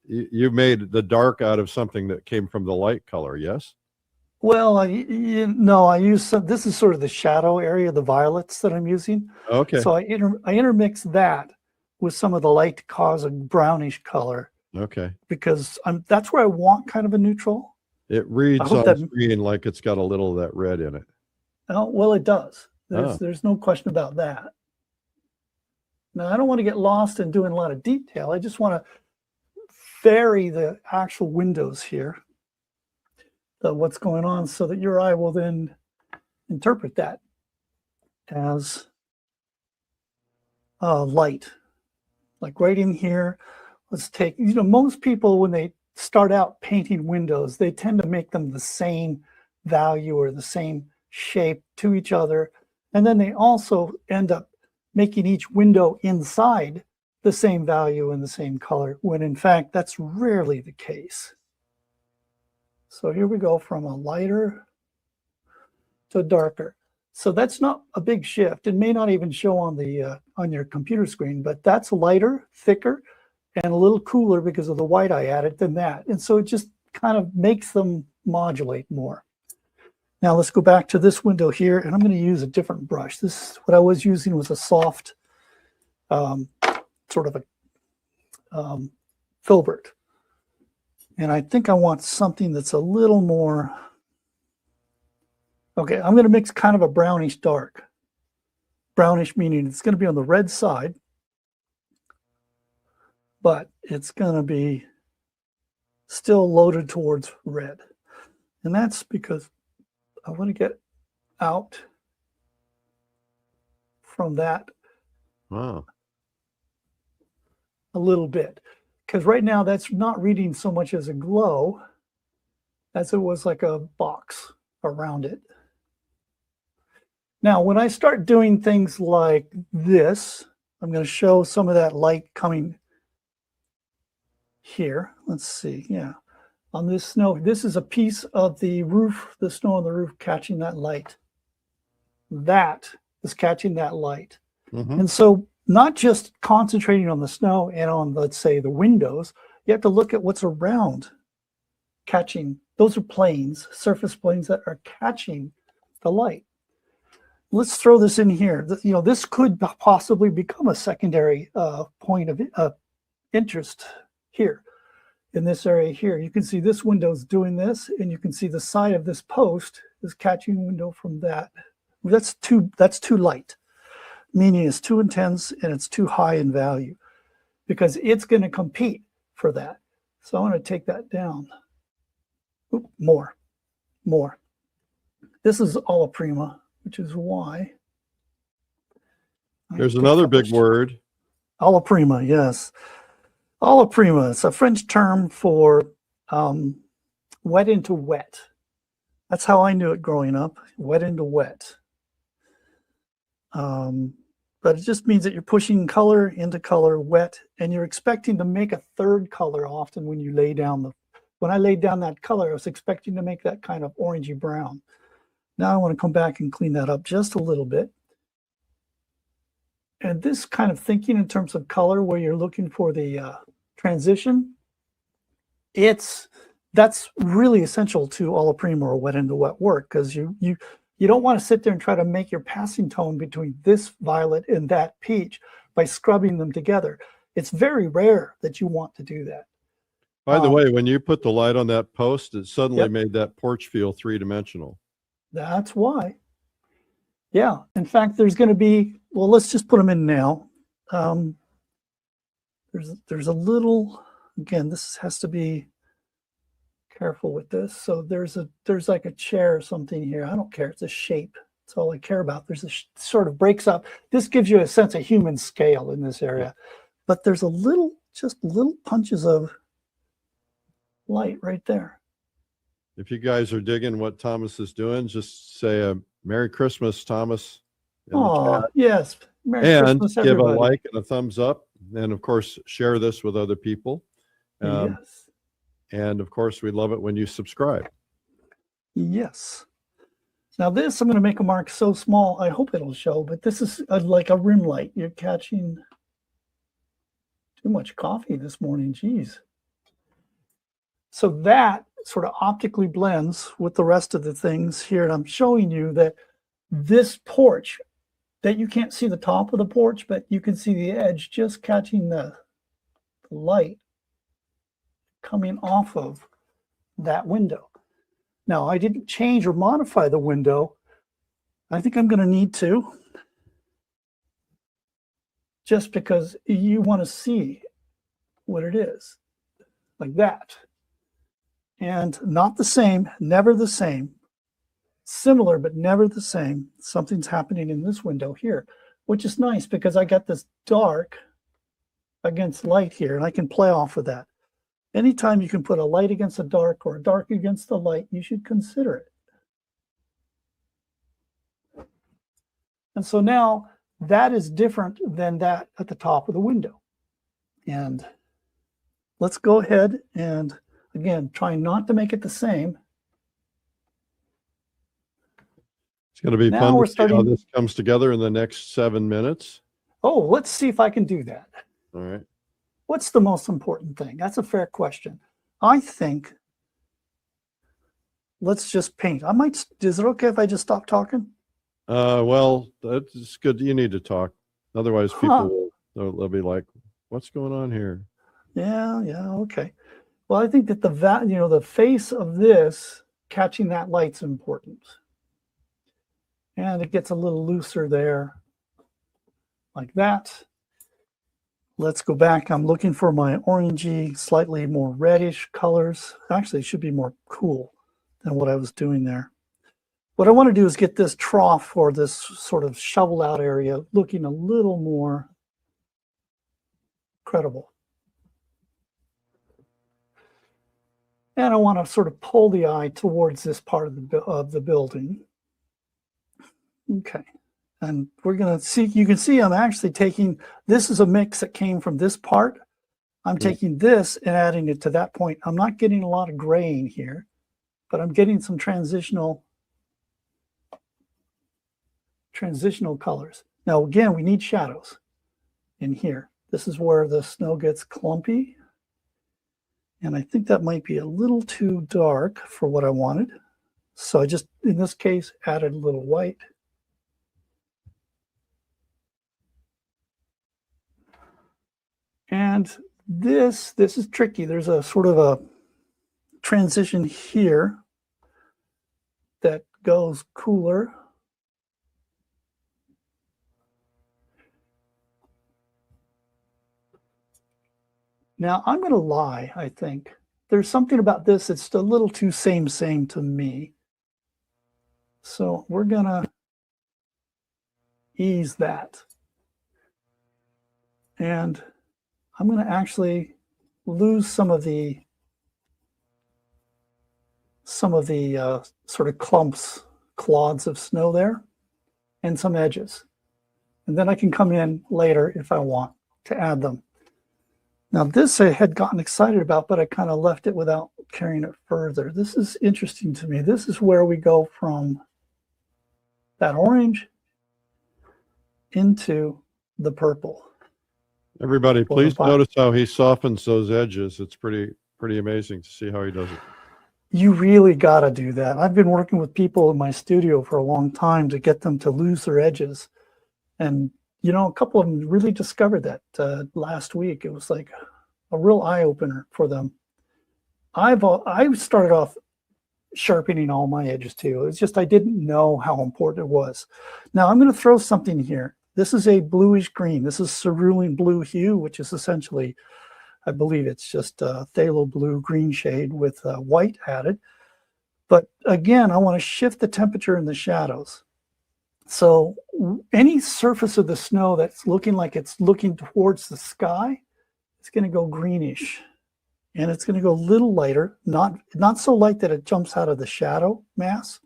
you made the dark out of something that came from the light color, yes? Well, no, I use some, this is sort of the shadow area, the violets that I'm using. Okay. So I intermix that with some of the light to cause a brownish color. Okay. Because that's where I want kind of a neutral. It reads on screen like it's got a little of that red in it. Oh, well, it does. There's no question about that. Now, I don't want to get lost in doing a lot of detail. I just want to vary the actual windows here, what's going on, so that your eye will then interpret that as light. Like right in here, let's take, most people when they start out painting windows, they tend to make them the same value or the same shape to each other. And then they also end up making each window inside the same value and the same color, when in fact, that's rarely the case. So here we go from a lighter to darker. So that's not a big shift. It may not even show on the on your computer screen, but that's lighter, thicker, and a little cooler because of the white I added than that. And so it just kind of makes them modulate more. Now let's go back to this window here, and I'm going to use a different brush. This is what I was using, was a soft sort of a filbert. And I think I want something that's a little more, okay, I'm going to mix kind of a brownish dark. Brownish meaning it's going to be on the red side, but it's going to be still loaded towards red. And that's because I want to get out from that a little bit. Because right now that's not reading so much as a glow as it was like a box around it. Now, when I start doing things like this, I'm going to show some of that light coming here. Let's see, yeah. On this snow, this is a piece of the roof, the snow on the roof catching that light. That is catching that light. Mm-hmm. And so not just concentrating on the snow and on, let's say, the windows, you have to look at what's around catching. Those are planes, surface planes that are catching the light. Let's throw this in here. This could possibly become a secondary point of interest here. In this area here, you can see this window's doing this, and you can see the side of this post is catching window from that. That's too light, meaning it's too intense and it's too high in value, because it's going to compete for that. So I want to take that down. Oop, more. This is 𝗲𝗶𝗁𝗲, which is why. There's another big word. 𝗲𝗶𝗁𝗲, yes. 𝗲𝗶𝗁𝗲, it's a French term for wet into wet. That's how I knew it growing up, wet into wet. But it just means that you're pushing color into color, wet, and you're expecting to make a third color often when you lay down when I laid down that color, I was expecting to make that kind of orangey brown. Now I want to come back and clean that up just a little bit. And this kind of thinking in terms of color, where you're looking for the transition, that's really essential to 𝗲𝗶𝗁𝗲 or wet into wet work, because you don't want to sit there and try to make your passing tone between this violet and that peach by scrubbing them together. It's very rare that you want to do that. By the way, when you put the light on that post, it suddenly made that porch feel three-dimensional. That's why. Yeah, in fact, there's going to be, well, let's just put them in now. there's a little, again, this has to be careful with this. So there's like a chair or something here. I don't care. It's a shape. That's all I care about. There's a sort of breaks up. This gives you a sense of human scale in this area. But there's a little, just little punches of light right there. If you guys are digging what Thomas is doing, just say a Merry Christmas, Thomas. Oh, yes. Merry And Christmas, give everybody. a like and a thumbs up. And of course, share this with other people. Yes. And of course, we love it when you subscribe. Yes. Now this, I'm going to make a mark so small, I hope it'll show, but this is like a rim light. You're catching too much coffee this morning, geez. So that sort of optically blends with the rest of the things here. And I'm showing you that this porch, that you can't see the top of the porch, but you can see the edge just catching the light coming off of that window. Now, I didn't change or modify the window. I think I'm going to need to, just because you want to see what it is, like that. And not the same, never the same. Similar, but never the same. Something's happening in this window here, which is nice because I got this dark against light here, and I can play off of that. Anytime you can put a light against a dark or a dark against the light, you should consider it. And so now that is different than that at the top of the window. And let's go ahead and, again, try not to make it the same. It's going to be Now fun we're to see how starting- this comes together in the next 7 minutes. Oh, let's see if I can do that. All right. What's the most important thing? That's a fair question. I think, let's just paint. I might, is it okay if I just stop talking? Well, that's good. You need to talk. Otherwise, people they'll be like, what's going on here? Yeah, okay. Well, I think that the face of this, catching that light's important. And it gets a little looser there, like that. Let's go back. I'm looking for my orangey, slightly more reddish colors. Actually, it should be more cool than what I was doing there. What I want to do is get this trough or this sort of shovel out area looking a little more credible. And I want to sort of pull the eye towards this part of the building. Okay. And we're going to see, you can see I'm actually taking, this is a mix that came from this part. I'm taking this and adding it to that point. I'm not getting a lot of gray in here, but I'm getting some transitional colors. Now, again, we need shadows in here. This is where the snow gets clumpy. And I think that might be a little too dark for what I wanted. So I just, in this case, added a little white. And this is tricky. There's a sort of a transition here that goes cooler. Now, I'm going to lie, I think. There's something about this that's a little too same to me. So we're going to ease that. And I'm going to actually lose some of the sort of clods of snow there, and some edges. And then I can come in later if I want to add them. Now this I had gotten excited about, but I kind of left it without carrying it further. This is interesting to me. This is where we go from that orange into the purple. Everybody, please notice how he softens those edges. It's pretty amazing to see how he does it. You really got to do that. I've been working with people in my studio for a long time to get them to lose their edges. And, you know, a couple of them really discovered that last week. It was like a real eye-opener for them. I started off sharpening all my edges too. It's just I didn't know how important it was. Now I'm going to throw something here. This is a bluish green. This is cerulean blue hue, which is essentially, I believe it's just a phthalo blue green shade with white added. But again, I want to shift the temperature in the shadows. So any surface of the snow that's looking like it's looking towards the sky, it's going to go greenish. And it's going to go a little lighter, not so light that it jumps out of the shadow mass,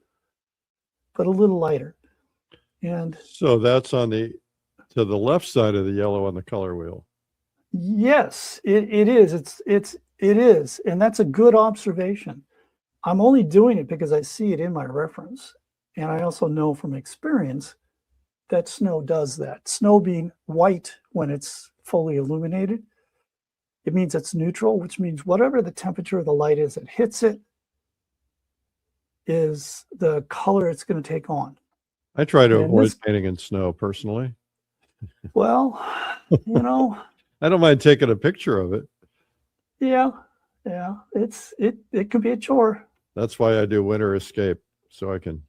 but a little lighter. And so that's on to the left side of the yellow on the color wheel. yes, it is. It is. And that's a good observation. I'm only doing it because I see it in my reference. And I also know from experience that snow does that. Snow being white when it's fully illuminated, it means it's neutral, which means whatever the temperature of the light is that hits it is the color it's going to take on. I try to And avoid this- painting in snow personally. Well, you know, I don't mind taking a picture of it. yeah, it could be a chore. That's why I do winter escape, so I can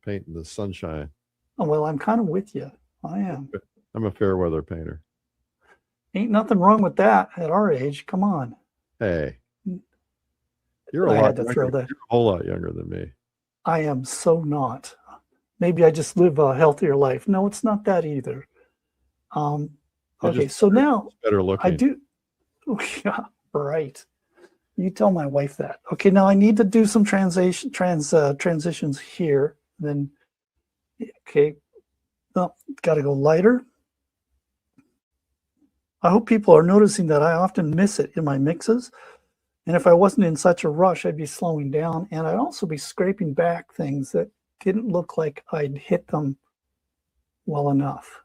paint in the sunshine. Oh, well, I'm kind of with you. I am. I'm a fair weather painter. Ain't nothing wrong with that at our age. Come on. Hey, you're I a had lot to younger, throw that. you're a whole lot younger than me. I am so not. Maybe I just live a healthier life. No, it's not that either. You're Okay, just so now better looking. I do. Yeah, right. You tell my wife that. Okay, now I need to do some transitions here. Then, okay, no, got to go lighter. I hope people are noticing that I often miss it in my mixes. And if I wasn't in such a rush, I'd be slowing down, and I'd also be scraping back things that didn't look like I'd hit them well enough.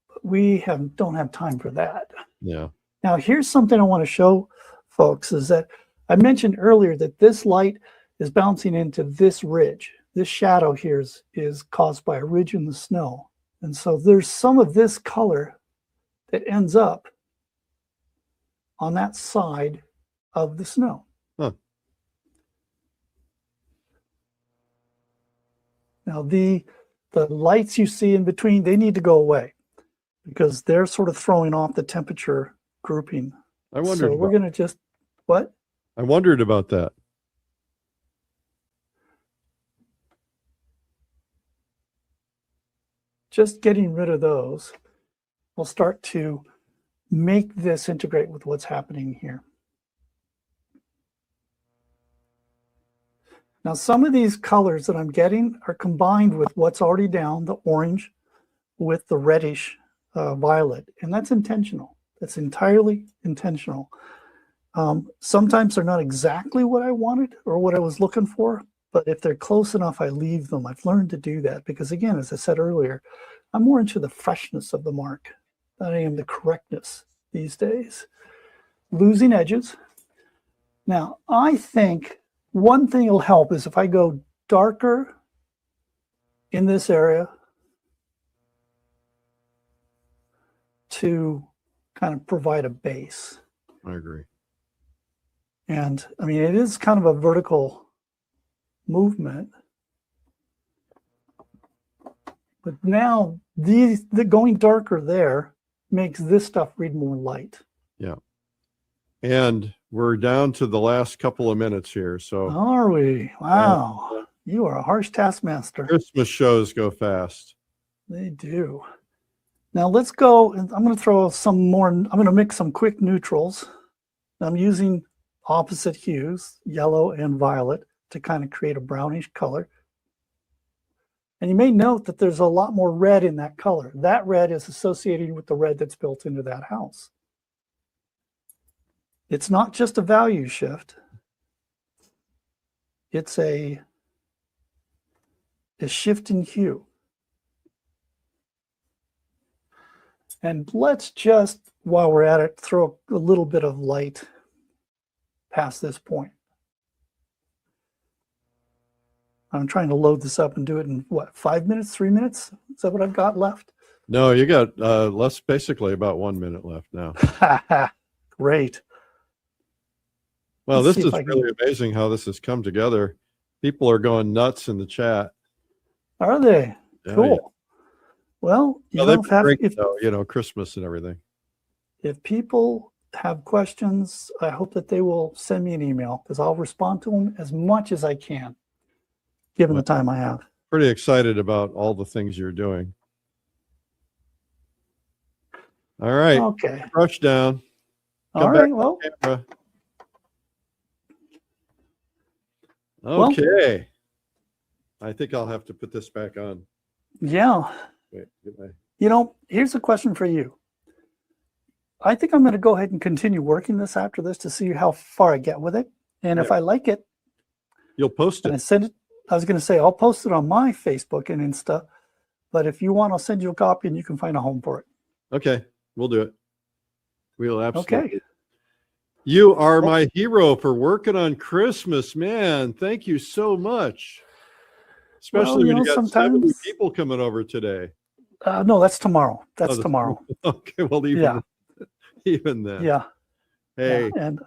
But we don't have time for that. Yeah. Now, here's something I want to show folks is that I mentioned earlier that this light is bouncing into this ridge. This shadow here is caused by a ridge in the snow. And so there's some of this color that ends up on that side of the snow. Huh. Now, the lights you see in between, they need to go away because they're sort of throwing off the temperature grouping. I wondered. So we're going to just, what? I wondered about that. Just getting rid of those will start to make this integrate with what's happening here. Now, some of these colors that I'm getting are combined with what's already down, the orange, with the reddish violet, and that's intentional. That's entirely intentional. Sometimes they're not exactly what I wanted or what I was looking for, but if they're close enough, I leave them. I've learned to do that because, again, as I said earlier, I'm more into the freshness of the mark than I am the correctness these days. Losing edges. Now, I think one thing will help is if I go darker in this area to kind of provide a base. I agree. And I mean, it is kind of a vertical movement. But now the going darker there makes this stuff read more light. Yeah. And we're down to the last couple of minutes here. So Are we? Wow. You are a harsh taskmaster. Christmas shows go fast. They do. Now let's go, and I'm going to throw some more, I'm going to mix some quick neutrals. I'm using opposite hues, yellow and violet, to kind of create a brownish color. And you may note that there's a lot more red in that color. That red is associated with the red that's built into that house. It's not just a value shift. It's a shift in hue. And let's just, while we're at it, throw a little bit of light past this point. I'm trying to load this up and do it in what, 5 minutes, 3 minutes? Is that what I've got left? No, you got basically about 1 minute left now. Great. Well, Let's this see is if I can- really amazing how this has come together. People are going nuts in the chat. Are they? Yeah, Cool. Well, Well, that'd be great, though, you know, Christmas and everything. if people have questions, I hope that they will send me an email because I'll respond to them as much as I can, given the time I have. Pretty excited about all the things you're doing. All right. Okay. Brush down. All back right. to Well, the camera. Okay. I think I'll have to put this back on. yeah. Wait, get my- You know, here's a question for you. I think I'm going to go ahead and continue working this after this to see how far I get with it. And if Yeah. I like it, You'll post and I it. send it, I was going to say, I'll post it on my Facebook and Insta. But if you want, I'll send you a copy and you can find a home for it. Okay. We'll do it. We'll absolutely. Okay. You are my hero for working on Christmas, man. Thank you so much. Especially when you got 70 people coming over today. No, that's tomorrow. That's Oh, tomorrow. Okay, well, even then. Yeah. Hey, Yeah. And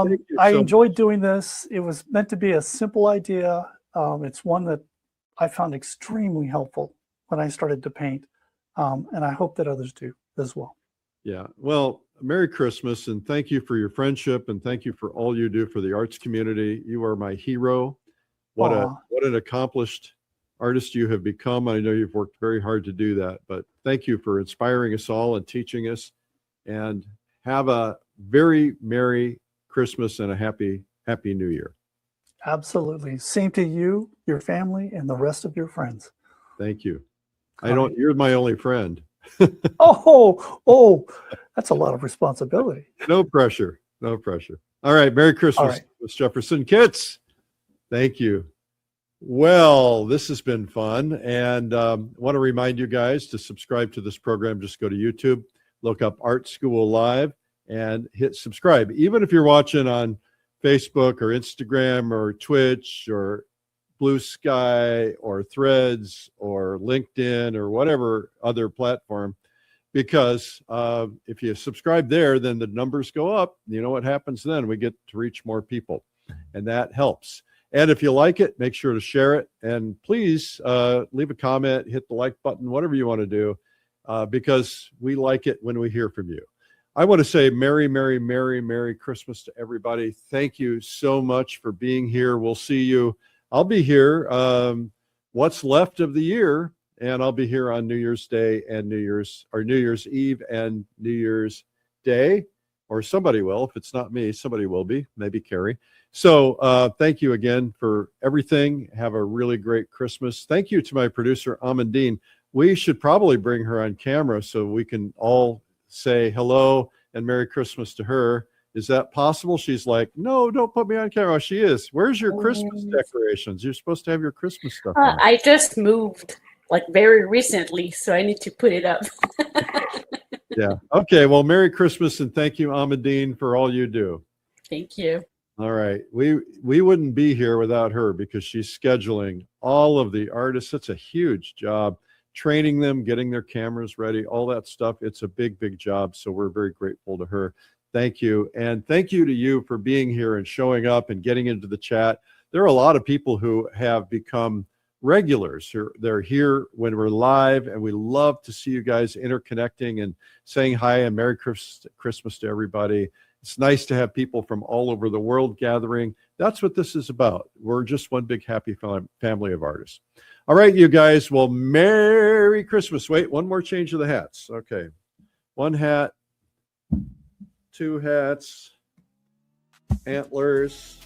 thank you I so enjoyed doing this. It was meant to be a simple idea. It's one that I found extremely helpful when I started to paint. And I hope that others do as well. yeah. Well, Merry Christmas and thank you for your friendship and thank you for all you do for the arts community. You are my hero. What an accomplished artist you have become. I know you've worked very hard to do that, but thank you for inspiring us all and teaching us, and have a very Merry Christmas and a happy New Year. Absolutely. Same to you, your family, and the rest of your friends. Thank you. You're my only friend. Oh, that's a lot of responsibility. No pressure. No pressure. All right. Merry Christmas, Thomas Jefferson Kitts. Thank you. Well, this has been fun. And want to remind you guys to subscribe to this program. Just go to YouTube, look up Art School Live and hit subscribe. Even if you're watching on Facebook or Instagram or Twitch or Blue Sky or Threads or LinkedIn or whatever other platform, because if you subscribe there, then the numbers go up. You know what happens then? We get to reach more people, and that helps. And if you like it, make sure to share it. And please leave a comment, hit the like button, whatever you want to do, because we like it when we hear from you. I want to say Merry, Merry, Merry, Merry Christmas to everybody. Thank you so much for being here. We'll see you. I'll be here what's left of the year, and I'll be here on New Year's Day and New Year's Eve and New Year's Day, or somebody will. If it's not me, somebody will be, maybe Carrie. So thank you again for everything. Have a really great Christmas. Thank you to my producer, Amandine. We should probably bring her on camera so we can all say hello and Merry Christmas to her. Is that possible? She's like, no, don't put me on camera. She is. Where's your Christmas decorations? You're supposed to have your Christmas stuff on. I just moved like very recently, so I need to put it up. Yeah. Okay. Well, Merry Christmas and thank you, Amandine, for all you do. Thank you. All right. We wouldn't be here without her because she's scheduling all of the artists. It's a huge job, training them, getting their cameras ready, all that stuff. It's a big, big job. So we're very grateful to her. Thank you. And thank you to you for being here and showing up and getting into the chat. There are a lot of people who have become regulars. They're here when we're live, and we love to see you guys interconnecting and saying hi and Merry Christmas to everybody. It's nice to have people from all over the world gathering. That's what this is about. We're just one big happy family of artists. All right, you guys. Well, Merry Christmas. Wait, one more change of the hats. Okay. One hat, two hats, antlers.